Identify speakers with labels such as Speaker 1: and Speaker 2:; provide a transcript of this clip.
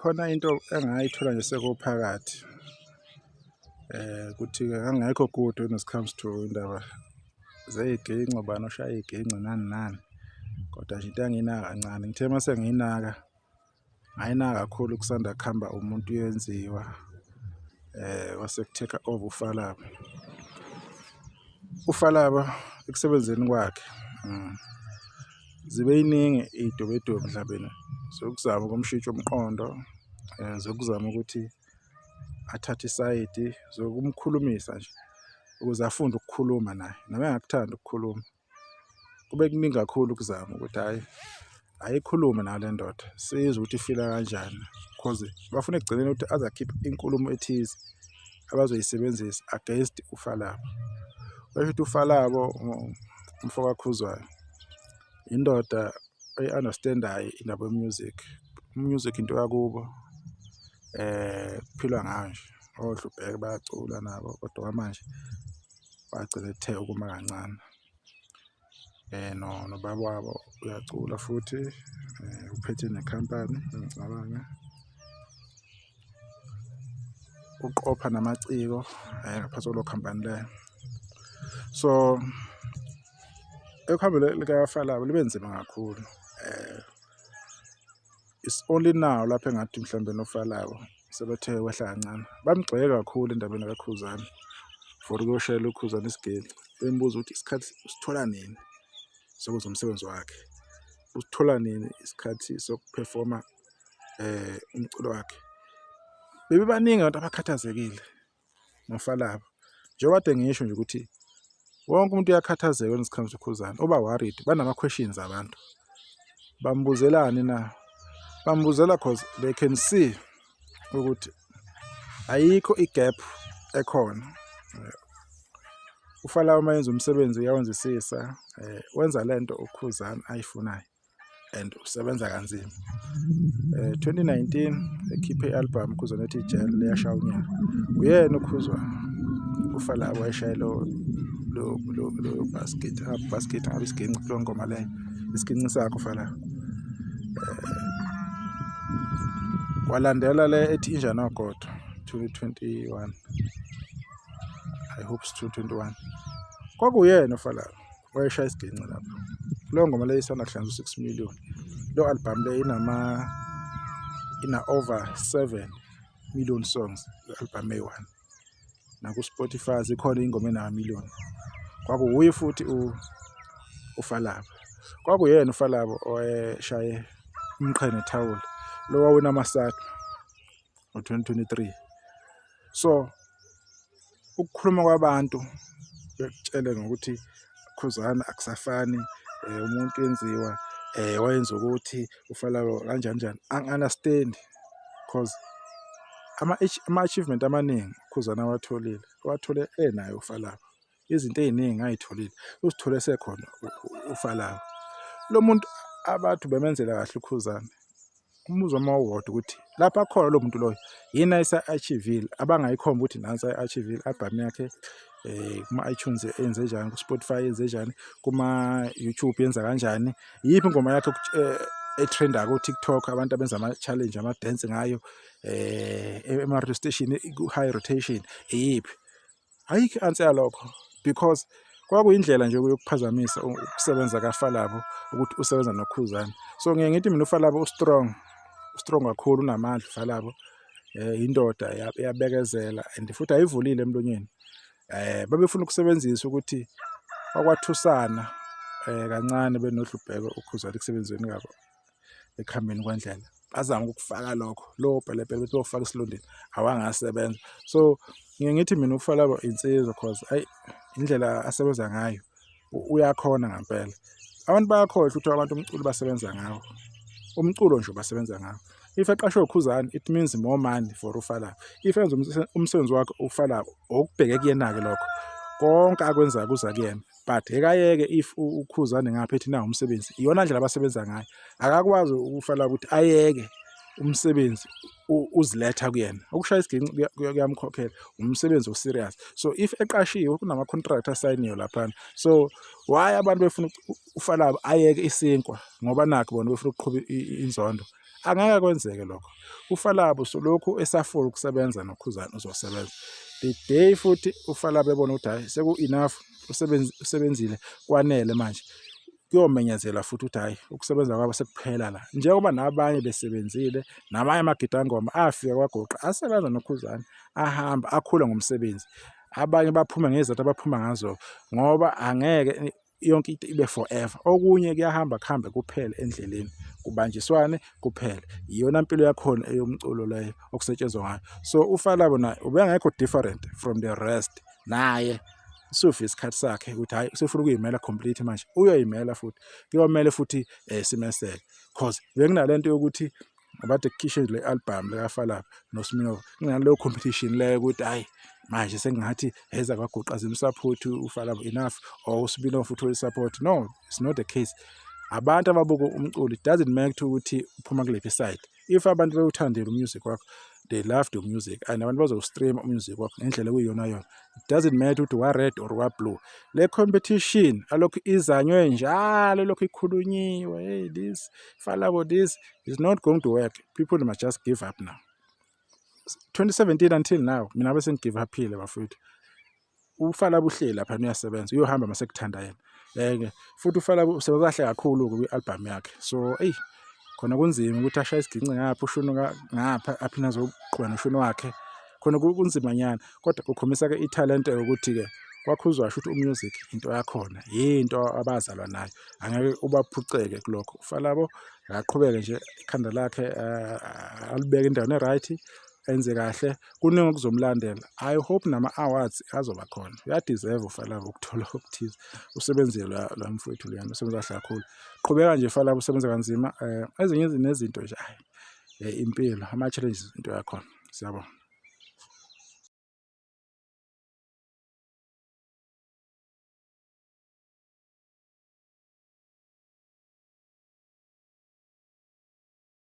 Speaker 1: khona into engayithola nje sekuphakathi ukuthi angekho good when it comes to indaba zeyiginci ubani oshaya iyiginci nani kodwa nje into engiyinaka kancane ngithe mase ngiyinaka ngayinaka kakhulu kusanda kuhamba umuntu uyenziwa wase kutheka over ufalaba ekusebenzeni kwakhe zibe yiningi idobedobe mhlabeni zokuzama ukumshintsha umqondo zokuzama ukuthi athathe isayidi zokumkhulumisa nje ukuze afunde ukukhuluma naye noma engakuthanda ukukhuluma kube kuningi kakhulu ukuzama ukuthi hayi ayikhulume nayo le ndoda sizwe ukuthi ifila kanjani because bafuna ekugcineni ukuthi azakhipha inkulumo ethize abazoyisebenzisa against ufalabo basho ukuthi ufalabo umfoka Khuzwayo indoda eyi-understandayo indaba music into yakubo kuphilwa ngayo nje oHlupheka bayacula nabo kodwa manje bagcina ethe ukuma kancane nobaba wabo uyacula futhi uphethe nekhampani ngicabanga uqopha namaciko ngaphansi kwelo khampani leyo so ekuhambeni likafalabo libe nzima kakhulu it's only now lapho engathi mhlambe nofalabo sebethe wehla kancane bamgxeke kakhulu endabeni kaKhuzani for ukuyoshayela uKhuzani isigeli bembuza ukuthi isikhathi usithola nini sokuza umsebenzi wakhe usithola nini isikhathi sokuperforma umculo wakhe bebe baningi abantu abakhathazekile ngofalabo njengoba kade ngisho nje ukuthi wonke umuntu uyakhathazeka when it comes to Khuzani oba worried banama questions abantu bambuzelani na bambuzela cause they can see ukuthi ayikho igap ekhona ufala uma yenza umsebenzi uyawenzisisa wenza lento uKhuzani ayifunayo and usebenza kanzima 2019 ekhiphe i-album Khuzani ethi Jell leyashaya unyaka uyena uKhuzani ufala wayeshaya lo basket ngabe isiginci kulo ngoma leyo isiginci sakho ufala walandela le ethi Inja Nogodo 2021 I hope it's 2021 kwakuyena ufala wayeshaya isiginci lapho lo ngoma leyo isana kuhlanza 6 million lo album le ina over 7 million songs album A1 na ku Spotify zikhona ingoma ena million kwakuye futhi ufalabo kwakuyena ufalabo owayeshaye umqhene Thawula lo wawina amasaka ngo-2023 so ukukhuluma kwabantu bekutshele ngokuthi Khuzani akusafani umuntu yenziwa wayenza ukuthi ufalabo kanjani angi-understand because ama-achievement amaningi Khuzani wathole enayo ufalabo izinto eziningi ayitholile usithole sekhona ufalabo lo muntu abantu bemenzela kahle uKhuzani umuzwa mawodwa ukuthi lapha khona lo muntu loyo yini ayisa-achievile abangayikhomba ukuthi nansi ayi-achievile album yakhe kuma-iTunes enze njani ku-Spotify enze njani kuma-YouTube yenza kanjani yiphi ingoma yakhe etrenda ku-TikTok abantu abenza ama-challenge ama-dance ngayo ema-radio station ku-high rotation yiphi ayikho i-answer yalokho because kwakuyindlela nje yokuphazamisa ukusebenza kaFalabo ukuthi usebenza noKhuzani so ngeke ngithi mina uFalabo ustrong kakhulu unamandla uFalabo indoda yabekezela and futhi ayivulile emlonyeni babefuna ukusebenzisa ukuthi bakwathusana kancane benoHlupheka uKhuzani kusebenzweni kwabo ekuhambeni kwendlela bazama ukufaka lokho lo pelepele bethi bofaka isilondeni awangasebenza so ngeke ngithi mina uFalabo insizwa because indlela asebenza ngayo uyakhona ngempela abantu bayakhohlwa ukuthi abantu umculo basebenza ngawo umculo nje basebenza ngawo if eqashwe uKhuzani it means more money for uFalabo if enza umsebenzi wakhe uFalabo okubheke kuyena ke lokho konke akwenza kuza kuyena but ekayeke if uKhuzani ngapha ethi na umsebenzi iyona ndlela abasebenza ngayo akakwazi uFalabo ukuthi ayeke umsebenzi uziletha kuyena ukushaya isiginci kuyamkhokhela umsebenzi oserious so if eqashiwe kunama contract asayiniwe lapha so why abantu befuna uFalabo ayeke isinkwa ngoba nakho bona befuna ukuqhubha inzondo angeke kwenzeke lokho. uFalabo solokhu esafuna ukusebenza noKhuzani uzosebenza the day futhi uFalabo ebona ukuthi hayi seku-enough usebenzile kwanele manje kuyomenyezela futhi ukuthi hayi ukusebenza kwabo sekuphela la njengoba nabanye besebenzile namanye amagidangoma afika kwaGoqa asebenza noKhuzani ahamba akhula ngomsebenzi abanye baphume ngezathu abaphuma ngazo ngoba angeke yonke into ibe forever okunye kuyahamba kuhambe kuphele endleleni kubanjiswane kuphele iyona impilo yakhona eyomculo leyo okusetshenzwa ngayo so uFalabo naye ubengekho different from the rest naye usufi isikhathi sakhe ukuthi hayi usefuna ukuyimela complete manje uyoyimela futhi kuyomela futhi simeseke because bekunalento yokuthi abade kukhishwe le album lekaFalabo noSmino kunaleyo competition leyo ukuthi hayi manje sengathi heza kwaGoqa zimsupport uFalabo enough or uSmino futhi uyisupport no it's not the case abantu ababuka umculo it doesn't matter ukuthi uphuma kulephi side if abantu bewuthandile umusic wakho they love the music and abantu bazostream umusic wakho ngendlela ekuyiyona yona it doesn't matter ukuthi wa red or wa blue le competition alokhu izanywe njalo lokhu ikhulunyiwe hey this Falabo this is not going to work people must just give up now 2017 until now mina bese ngigive uphile bafowethu uFalabo uhleli lapha uyasebenza uyohamba masekuthanda yena futhi uFalabo usekahle kakhulu kwi-album yakhe so hey khona kunzima ukuthi ashaye isiginci ngapha ushuno ngapha aphina zoqhubeka noshuno wakhe khona kunzima nyana kodwa ukhombisa ke italent ukuthi ke kwakhuzwa ukuthi umusic into yakhona yinto abazalwa nayo angeke ubaphuceke kulokho uFalabo akaqhubeke nje ikhanda lakhe alibeke endaweni right enze kahle kuningi okuzomlandela I hope nama awards azoba khona uyadeserve uFalabo ukuthola okuthize usebenzele la mfowethu liyana usebenza kahle kakhulu qhubeka nje uFalabo usebenza kanzima ezinye izinto nje impilo ama challenges into yakhona siyabona.